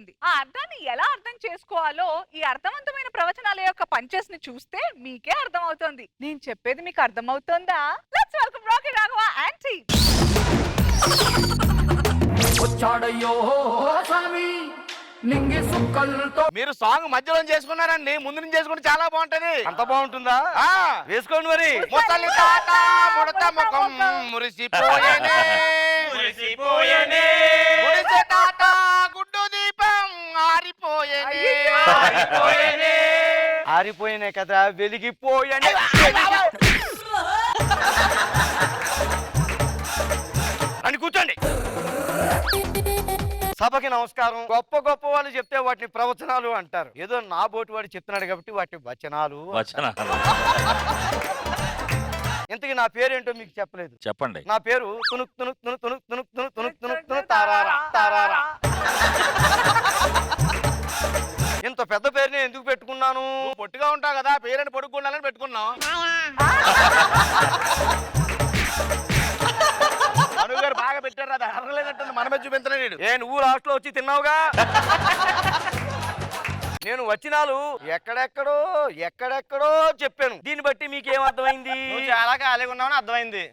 అవుతుంది. ఆ అర్థాన్ని ఎలా అర్థం చేసుకోవాలో ఈ అర్థవంతమైన ప్రవచనాల యొక్క పంచెస్ ని చూస్తే మీకే అర్థమవుతుంది. నేను చెప్పేది మీకు అర్థమవుతుందా? Let's welcome Rocky Raghava aunty. వచ్చాడయ్యో స్వామి నింగి సుక్కలతో. మీరు సాంగ్ మధ్యలో చేసుకున్నారండి, ముందు నుంచి చేసుకుంటే చాలా బాగుంటది. అంత బాగుంటుందా? వేసుకోండి మరి. ముసలి తాత ముడత ముఖం మురిసిపోయేనే మురిసిపోయేనే, మురిసే తాత గుడ్డు దీపం ఆరిపోయేనే ఆరిపోయేనే. ఆరిపోయినాయి కదా, వెలిగిపోయానే. అని కూర్చోండి. సభకి నమస్కారం. గొప్ప గొప్ప వాళ్ళు చెప్తే వాటిని ప్రవచనాలు అంటారు. ఏదో నా బోటి వాడు చెప్తున్నాడు కాబట్టి వాటి వచనాలు. ఇంతకీ నా పేరేంటో మీకు చెప్పలేదు. చెప్పండి. నా పేరు తునుక్ తునుక్ తునుక్ తునుక్ తునుక్ తునుక్ తునుక్ తునుక్ తునుక్ తారారా తారారా. ఇంత పెద్ద పేరుని ఎందుకు పెట్టుకున్నాను? పొట్టిగా ఉంటావు కదా, పేరెంట్ పొడుగుండాలని పెట్టుకున్నాం. అనుగారు బాగా పెట్టారు, అది అరగలేనట్టుంది. మనమే చూపించలేడు. నువ్వు లాస్ట్ లో వచ్చి తిన్నావుగా. నేను వచనాలు ఎక్కడెక్కడో ఎక్కడెక్కడో చెప్పాను. దీన్ని బట్టి మీకేం అర్థమైంది? చాలా ఖాళీగా ఉన్నామని అర్థమైంది.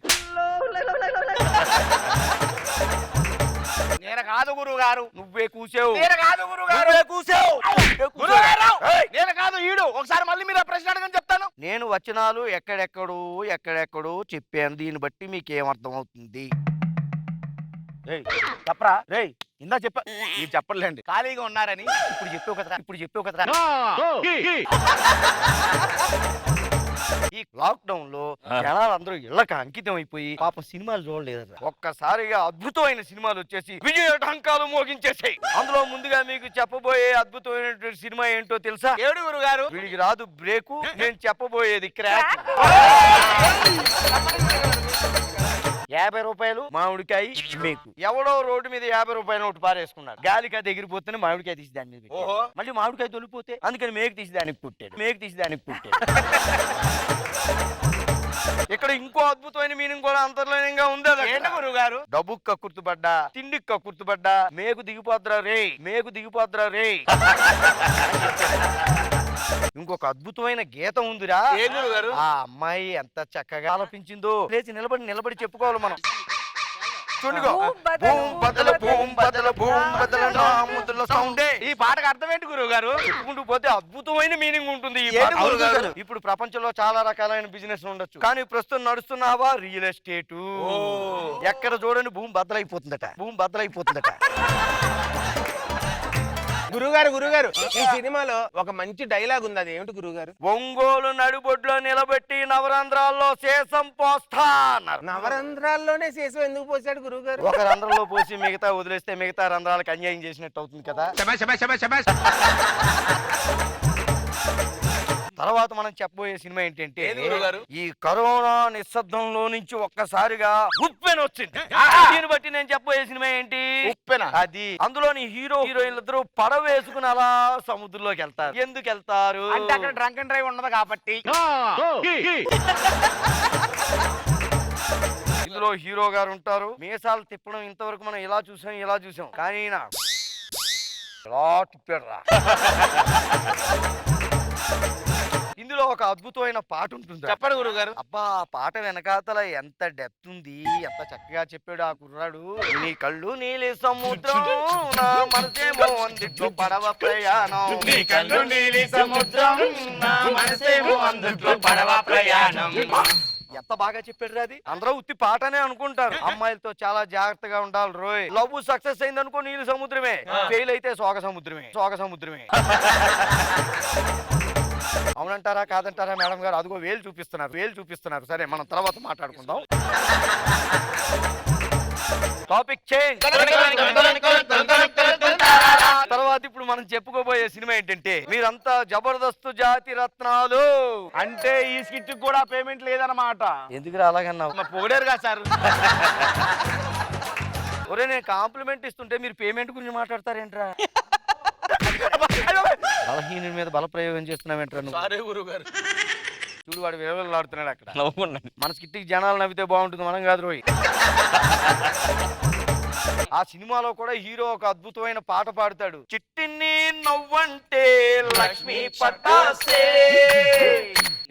నేను కాదు గురువు గారు. నువ్వే కూసావు. నేను కాదు గురువు గారు. నువ్వే కూసావు. గురువు గారు నేను కాదు, ఈడు. ఒకసారి మళ్ళీ మీరు ఆ ప్రశ్న అడగని చెప్తాను. నేను వచనాలు ఎక్కడెక్కడో ఎక్కడెక్కడో చెప్పాను. దీన్ని బట్టి మీకేం అర్థం అవుతుంది? చెప్పరా రేయ్, ఇందా చెప్ప. ఈ చెప్పలేండి, ఖాళీగా ఉన్నారని. ఇప్పుడు చెప్పావు కదరా, ఇప్పుడు చెప్పావు కదరా. ఈ లాక్డౌన్ లో జనాలందరూ ఇళ్ళకి అంకితం అయిపోయి పాపం సినిమాలు చూడలేదు. ఒక్కసారిగా అద్భుతమైన సినిమాలు వచ్చేసి విజయ ఢంకాలు మోగించేసాయి. అందులో ముందుగా మీకు చెప్పబోయే అద్భుతమైనటువంటి సినిమా ఏంటో తెలుసా? ఏడు గురువు గారు. వీడికి రాదు బ్రేకు, నేను చెప్పబోయేది క్రాక్. 50 రూపాయలు మామిడికాయ మీకు. ఎవడో రోడ్డు మీద 50 రూపాయలు నోటు పారేసుకున్నాడు. గాలికి అది ఎగిరిపోతేనే మామిడికాయ తీసి దాని మీద పెట్టాడు. మళ్ళీ మామిడికాయ తొలిపోతే అందుకని మేకు తీసి దానికి పుట్టాడు. మేకు తీసి దానికి పుట్టాడు. ఇక్కడ ఇంకో అద్భుతమైన మీనింగ్ కూడా అంతర్లీనంగా ఉంది. ఏంటి గురువు గారు? డబ్బుకు కక్కుర్తుపడ్డా, తిండికి కక్కుర్తుపడ్డా, మేకు దిగిపోద్దురా రే, మేకు దిగిపోద్దురా రే. ఇంకొక అద్భుతమైన గీతం ఉందిరా. ఆ అమ్మాయి ఎంత చక్కగా ఆలపించిందో. లేచి నిలబడి చెప్పుకోవాలి మనం. చూడుగో. ఈ పాటకు అర్థం ఏంటి గురువు గారు? చెప్పుకుంటూ పోతే అద్భుతమైన మీనింగ్ ఉంటుంది. ఇప్పుడు ప్రపంచంలో చాలా రకాలైన బిజినెస్ ఉండొచ్చు, కానీ ప్రస్తుతం నడుస్తున్నావా రియల్ ఎస్టేట్. ఎక్కడ చూడండి భూమి బద్దలైపోతుందట, భూమి బద్దలైపోతుందట. గురుగారు ఈ సినిమాలో ఒక మంచి డైలాగ్ ఉంది, అది ఏమిటి గురుగారు? ఒంగోలు నడుబొడ్లో నిలబెట్టి నవరంధ్రాల్లో శేషం పోస్తా అన్నారు. నవరంధ్రాల్లోనే శేషం ఎందుకు పోసాడు గురుగారు? ఒక రంధ్రంలో పోసి మిగతా వదిలేస్తే మిగతా రంధ్రాలకు అన్యాయం చేసినట్టు అవుతుంది కదా. తర్వాత మనం చెప్పబోయే సినిమా ఏంటంటే, ఈ కరోనా నిశ్శబ్దంలో నుంచి ఒక్కసారిగా ఉప్పెన వచ్చింది. దీన్ని బట్టి నేను చెప్పబోయే సినిమా ఏంటి? ఉప్పెన. అది అందులోని హీరో హీరోయిన్లు ఇద్దరు పడవ వేసుకుని అలా సముద్రంలోకి వెళ్తారు. ఎందుకు వెళ్తారు అంటే అక్కడ డ్రంక్ అండ్ డ్రైవ్ ఉండదు కాబట్టి. ఇందులో హీరో గారు ఉంటారు. మీసాలు తిప్పడం ఇంతవరకు మనం ఇలా చూసాం కానీ ఇలా తిప్పాడు రా. ఇందులో ఒక అద్భుతమైన పాట ఉంటుంది. చెప్పండి గురుగారు. అబ్బా, ఆ పాట వెనకాతల ఎంత డెప్త్ ఉంది, ఎంత చక్కగా చెప్పాడు ఆ కుర్రాడు. నీ కళ్ళు నీలి సముద్రం, నా మనసేమో అందుట్లో పడవ ప్రయాణం. నీ కళ్ళు నీలి సముద్రం, నా మనసేమో అందుట్లో పడవ ప్రయాణం. ఎంత బాగా చెప్పాడు అది. అందరూ ఉత్తి పాటనే అనుకుంటారు. అమ్మాయిలతో చాలా జాగ్రత్తగా ఉండాలి రోయ్. లవ్ సక్సెస్ అయింది అనుకో నీలి సముద్రమే, ఫెయిల్ అయితే శోక సముద్రమే. అవునంటారా కాదంటారా మేడం గారు? అదిగో వేలు చూపిస్తున్నారు. సరే, మనం తర్వాత మాట్లాడుకుందాం. Topic change. తర్వాత ఇప్పుడు మనం చెప్పుకోబోయే సినిమా ఏంటంటే, మీరంతా జబర్దస్త్ జాతి రత్నాలు. అంటే ఈ స్కిట్ కూడా పేమెంట్ లేదన్నమాట. ఎందుకు అలాగన్నావు? పొగిడారు కదా సార్. ఒరే, నేను కాంప్లిమెంట్ ఇస్తుంటే మీరు పేమెంట్ గురించి మాట్లాడతారేంట్రా? బలహీనుడి మీద బల ప్రయోగం చేస్తున్నావేంట్రా నువ్వు? చూడు, వాడు విలువలాడుతున్నాడు అక్కడ. మన స్కిట్టికి జనాలు నవ్వితే బాగుంటుంది, మనం కాదు రోయ్. ఆ సినిమాలో కూడా హీరో ఒక అద్భుతమైన పాట పాడతాడు. చిట్టిని నవ్వంటే లక్ష్మీ పటాసే.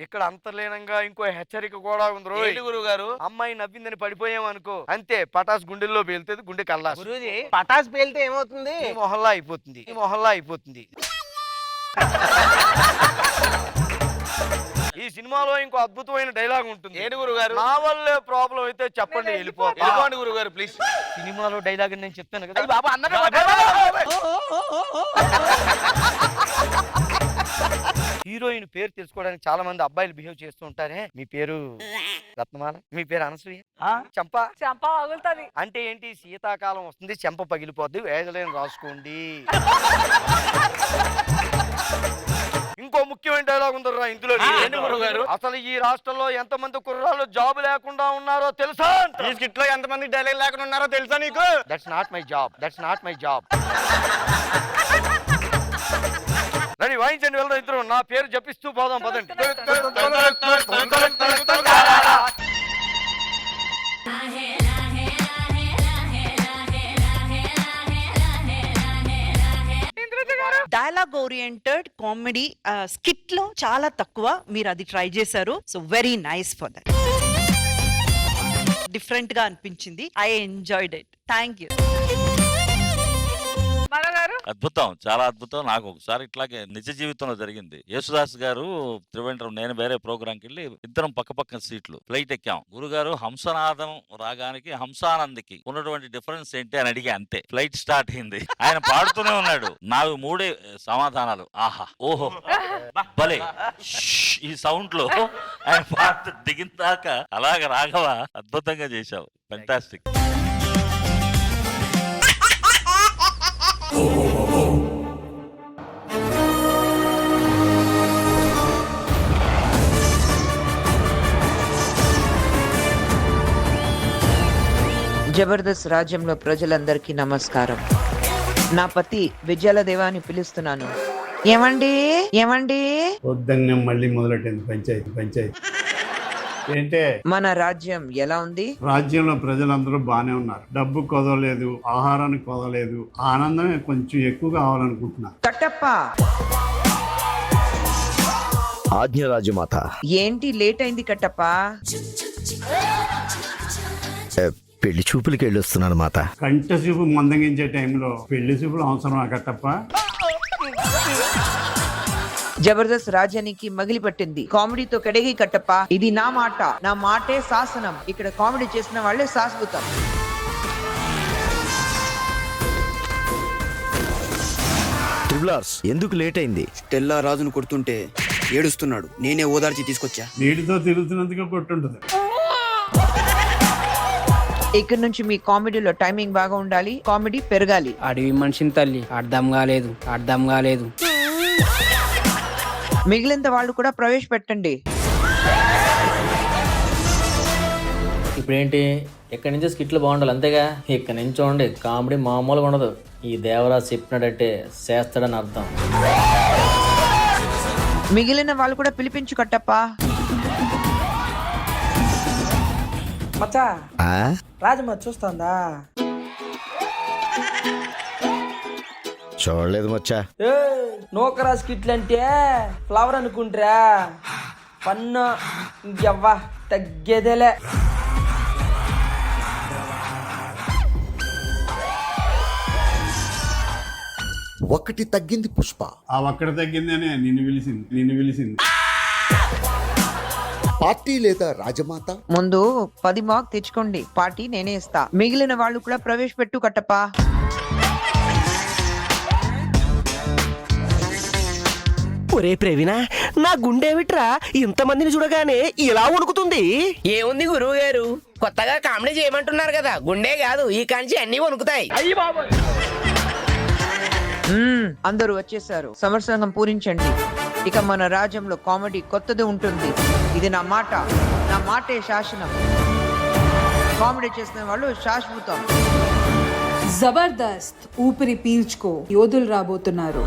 ఇక్కడ అంతర్లీనంగా ఇంకో హెచ్చరిక కూడా ఉంది రోయ్. గురువు గారు, అమ్మాయి నవ్విందని పడిపోయామనుకో అంతే, పటాస్ గుండెల్లో పేలుతుంది, గుండె కల్లా గురూజీ పటాస్ పేలితే ఏమవుతుంది? ఈ మొహల్లా అయిపోతుంది, ఈ మొహల్లా అయిపోతుంది. ఈ సినిమాలో ఇంకో అద్భుతమైన డైలాగ్ ఉంటుంది. ఏంటి గురువు గారు? నా వల్లే ప్రాబ్లం అయితే చెప్పండి, వెళ్ళిపోతా. వెళ్ళిపోండి గురువు గారు ప్లీజ్. సినిమాలో డైలాగ్ నేను చెప్తాను కదా. అయ్య బాబు అన్నట్టు హీరోయిన్ పేరు తెలుసుకోవడానికి చాలా మంది అబ్బాయిలు బిహేవ్ చేస్తూ ఉంటారే. మీ పేరు రత్నమాల, మీ పేరు అనసూయ, చంపా. చంప పగులుతుంది. అంటే ఏంటి, శీతాకాలం వస్తుంది, చెంప పగిలిపోద్ది, వేదలేని రాసుకోండి. ఇంకో ముఖ్యమైన డైలాగ్ ఉందరా ఇందులో. ఏంటి గురువు గారు? అసలు ఈ రాష్ట్రంలో ఎంత మంది కుర్రాళ్ళు జాబ్ లేకుండా ఉన్నారో తెలుసా? ఈ స్కిట్ లో ఎంతమంది డైలాగ్ లేకుండా ఉన్నారో తెలుసా నీకు? That's not my job, that's not my job. Ready, వాయించండి, వెళ్దాం ఇద్దరు. నా పేరు జపిస్తూ పోదాం, పదండి. డైలాగ్ ఓరియంటెడ్ కామెడీ స్కిట్ లో చాలా తక్కువ మీరు అది ట్రై చేశారు. So very nice for that. Different గా అనిపించింది. I enjoyed it. Thank you. మనగారు అద్భుతం, చాలా అద్భుతం. నాకు ఒకసారి ఇట్లాగే నిజ జీవితంలో జరిగింది. యేసుదాస్ గారు త్రివేంద్రం, నేను వేరే ప్రోగ్రాంకి వెళ్ళి ఇద్దరం పక్క పక్కన సీట్లు ఫ్లైట్ ఎక్కాం. గురుగారు హంసనాదం రాగానికి హంసానందికి ఉన్నటువంటి డిఫరెన్స్ ఏంటి అని అడిగా, అంతే. ఫ్లైట్ స్టార్ట్ అయింది, ఆయన పాడుతూనే ఉన్నాడు. నాకు 3 సమాధానాలు. ఆహా, ఓహో, భలే, ఈ సౌండ్ లో ఆయన పాడుతూ దిగిన దాకా అలాగ రాఘవ అద్భుతంగా చేశావు. ఫెంటాస్టిక్. జబర్దస్త్ రాజ్యంలో ప్రజలందరికీ నమస్కారం. నా పతి విజయాల దేవాని పిలుస్తున్నాను. ఏమండి ఏమండి? వద్దని మళ్ళీ మొదలెట్టింది పంచాయతీ. ఏంటే? మన రాజ్యం ఎలా ఉంది? రాజ్యంలో ప్రజలందరూ బానే ఉన్నారు. డబ్బు కొదవలేదు, ఆహారానికి కొదవలేదు, ఆనందమే కొంచెం ఎక్కువ కావాలనుకుంటున్నా. కట్టప్ప, ఆజ్ఞరాజమాత. ఏంటి లేట్ అయింది కట్టప్ప? పెళ్లి చూపులకి వెళ్ళొస్తున్నాను మాత. కంట చూపు మందగించే టైంలో పెళ్లి చూపులు అవసరమా కట్టప్ప? జబర్దస్త్ రాజ్యానికి మగిలి పట్టింది. కామెడీతో కడిగి కట్టప్ప. ఇది నా మాట, నా మాటే శాసనం. ఇక్కడ కామెడీ చేసిన వాళ్ళే శాశ్వతం. ట్రిబులర్స్, ఎందుకు లేట్ అయింది? స్టెల్లా రాజును కొడుతుంటే ఏడుస్తున్నాడు. నేనే ఓదార్చి తీసుకొచ్చా. నీటితో తిరుగుతున్నందుకు కొట్టుంటది. ఇక్కడ నుంచి మీ కామెడీలో టైమింగ్ బాగా ఉండాలి, కామెడీ పెరగాలి. అడవి మనిషిని తల్లి అర్థం కాలేదు. మిగిలిన వాళ్ళు కూడా ప్రవేశపెట్టండి. ఇప్పుడేంటి, ఎక్కడి నుంచి స్కిట్లు బాగుండాలి అంతేగా. ఇక్కడి నుంచి చూడండి, కామెడీ మామూలుగా ఉండదు. ఈ దేవరాజు చెప్పినట్టే చేస్తాడని అర్థం. మిగిలిన వాళ్ళు కూడా పిలిపించు కట్టప్ప. మచ్చా, రాజమ్మ చూస్తుందా? చూడలేదు మచ్చా. నూకరా స్కిట్లు అంటే ఫ్లవర్ అనుకుంటారా? పన్ను ఇంకెవ్వా తగ్గేదేలే. ఒకటి తగ్గింది పుష్ప. ఆ ఒక్కడ తగ్గిందనే నిన్ను పిలిచింది. పార్టీ లేదా రాజమాత? ముందు 10 మార్క్ తెచ్చుకోండి, పార్టీ నేనే ఇస్తా. మిగిలిన వాళ్ళు కూడా ప్రవేశపెట్టు కట్టప్ప. ఒరే ప్రవీణ, నా గుండె విట్రా ఇంతమందిని చూడగానే ఇలా వణుకుతుంది. ఏముంది గురువు గారు, కొత్తగా కామెడీ చేయమంటున్నారు కదా, గుండె కాదు ఈ కాంచి అన్ని వణుకుతాయి. అందరూ వచ్చేసారు. సమరసంగం పూరించండి. ఇక మన రాజ్యంలో కామెడీ కొత్తది ఉంటుంది. ఇది నా మాట, నా మాటే శాసనం. కామెడీ చేసిన వాళ్ళు శాశ్వతం. జబర్దస్త్ ఊపిరి పీల్చుకో, యోధులు రాబోతున్నారు.